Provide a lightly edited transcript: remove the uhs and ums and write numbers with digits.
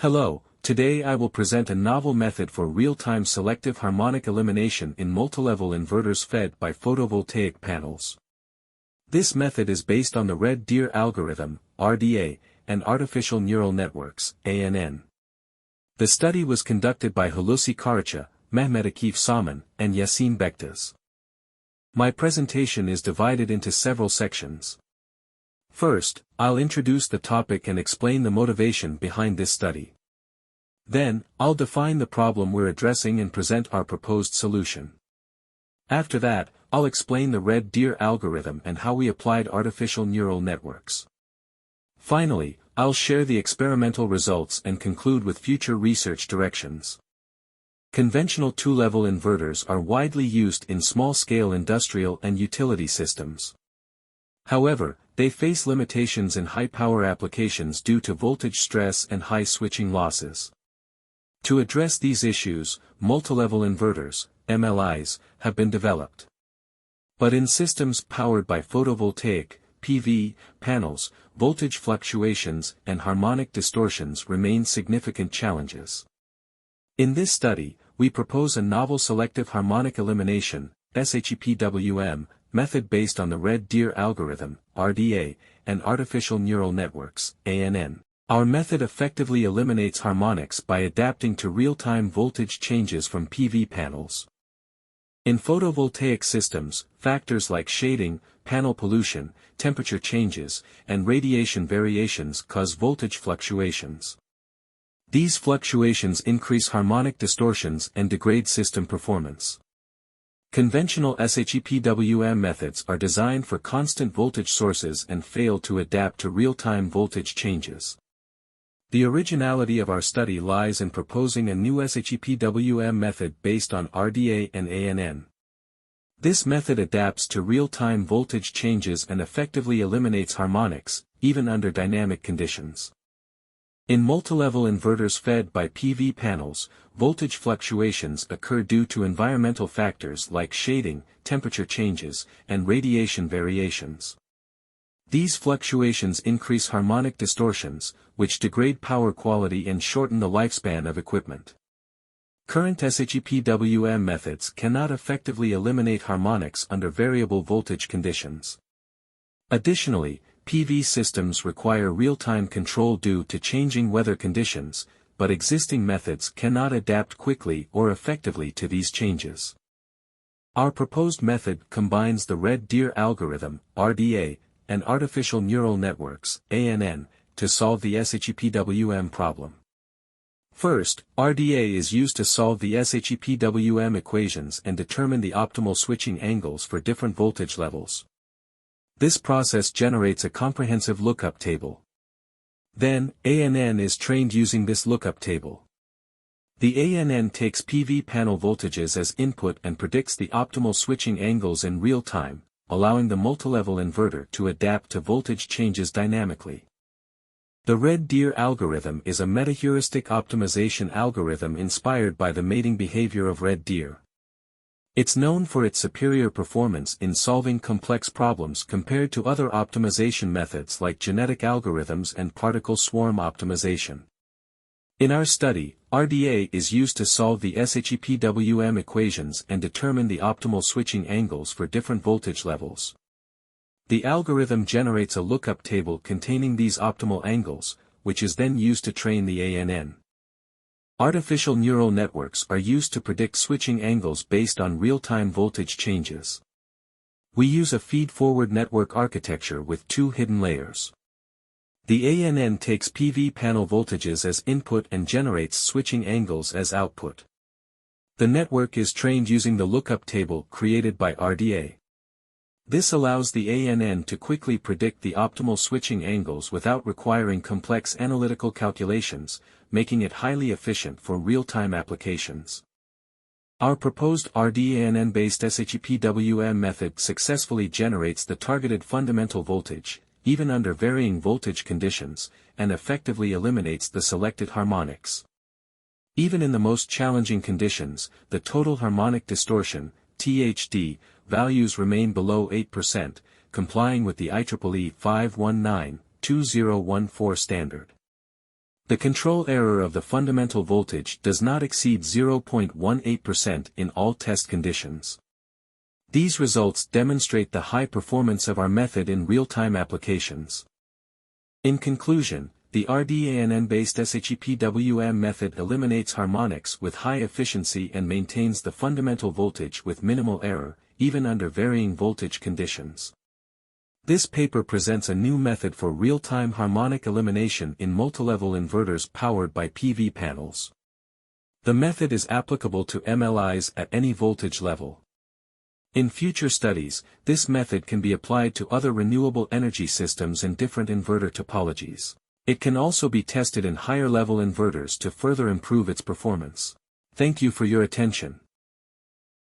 Hello, today I will present a novel method for real-time selective harmonic elimination in multilevel inverters fed by photovoltaic panels. This method is based on the Red Deer algorithm, RDA, and artificial neural networks, ANN. The study was conducted by Hulusi Karaca, Mehmet Akif Saman, and Yasin Bektas. My presentation is divided into several sections. First, I'll introduce the topic and explain the motivation behind this study. Then, I'll define the problem we're addressing and present our proposed solution. After that, I'll explain the Red Deer algorithm and how we applied artificial neural networks. Finally, I'll share the experimental results and conclude with future research directions. Conventional two-level inverters are widely used in small-scale industrial and utility systems. However, they face limitations in high-power applications due to voltage stress and high switching losses. To address these issues, multilevel inverters, MLIs, have been developed. But in systems powered by photovoltaic, PV, panels, voltage fluctuations and harmonic distortions remain significant challenges. In this study, we propose a novel selective harmonic elimination, SHEPWM, method based on the Red Deer algorithm, RDA, and artificial neural networks, ANN. Our method effectively eliminates harmonics by adapting to real-time voltage changes from PV panels. In photovoltaic systems, factors like shading, panel pollution, temperature changes, and radiation variations cause voltage fluctuations. These fluctuations increase harmonic distortions and degrade system performance. Conventional SHEPWM methods are designed for constant voltage sources and fail to adapt to real-time voltage changes. The originality of our study lies in proposing a new SHEPWM method based on RDA and ANN. This method adapts to real-time voltage changes and effectively eliminates harmonics, even under dynamic conditions. In multilevel inverters fed by PV panels, voltage fluctuations occur due to environmental factors like shading, temperature changes, and radiation variations. These fluctuations increase harmonic distortions, which degrade power quality and shorten the lifespan of equipment. Current SHEPWM methods cannot effectively eliminate harmonics under variable voltage conditions. Additionally, PV systems require real-time control due to changing weather conditions, but existing methods cannot adapt quickly or effectively to these changes. Our proposed method combines the Red Deer algorithm, RDA, and artificial neural networks, ANN, to solve the SHEPWM problem. First, RDA is used to solve the SHEPWM equations and determine the optimal switching angles for different voltage levels. This process generates a comprehensive lookup table. Then, ANN is trained using this lookup table. The ANN takes PV panel voltages as input and predicts the optimal switching angles in real time, allowing the multilevel inverter to adapt to voltage changes dynamically. The Red Deer algorithm is a metaheuristic optimization algorithm inspired by the mating behavior of red deer. It's known for its superior performance in solving complex problems compared to other optimization methods like genetic algorithms and particle swarm optimization. In our study, RDA is used to solve the SHEPWM equations and determine the optimal switching angles for different voltage levels. The algorithm generates a lookup table containing these optimal angles, which is then used to train the ANN. Artificial neural networks are used to predict switching angles based on real-time voltage changes. We use a feed-forward network architecture with two hidden layers. The ANN takes PV panel voltages as input and generates switching angles as output. The network is trained using the lookup table created by RDA. This allows the ANN to quickly predict the optimal switching angles without requiring complex analytical calculations, making it highly efficient for real-time applications. Our proposed RDANN-based SHEPWM method successfully generates the targeted fundamental voltage, even under varying voltage conditions, and effectively eliminates the selected harmonics. Even in the most challenging conditions, the total harmonic distortion, THD, values remain below 8%, complying with the IEEE 519-2014 standard. The control error of the fundamental voltage does not exceed 0.18% in all test conditions. These results demonstrate the high performance of our method in real-time applications. In conclusion, the RDANN-based SHEPWM method eliminates harmonics with high efficiency and maintains the fundamental voltage with minimal error, even under varying voltage conditions. This paper presents a new method for real-time harmonic elimination in multilevel inverters powered by PV panels. The method is applicable to MLIs at any voltage level. In future studies, this method can be applied to other renewable energy systems and different inverter topologies. It can also be tested in higher-level inverters to further improve its performance. Thank you for your attention.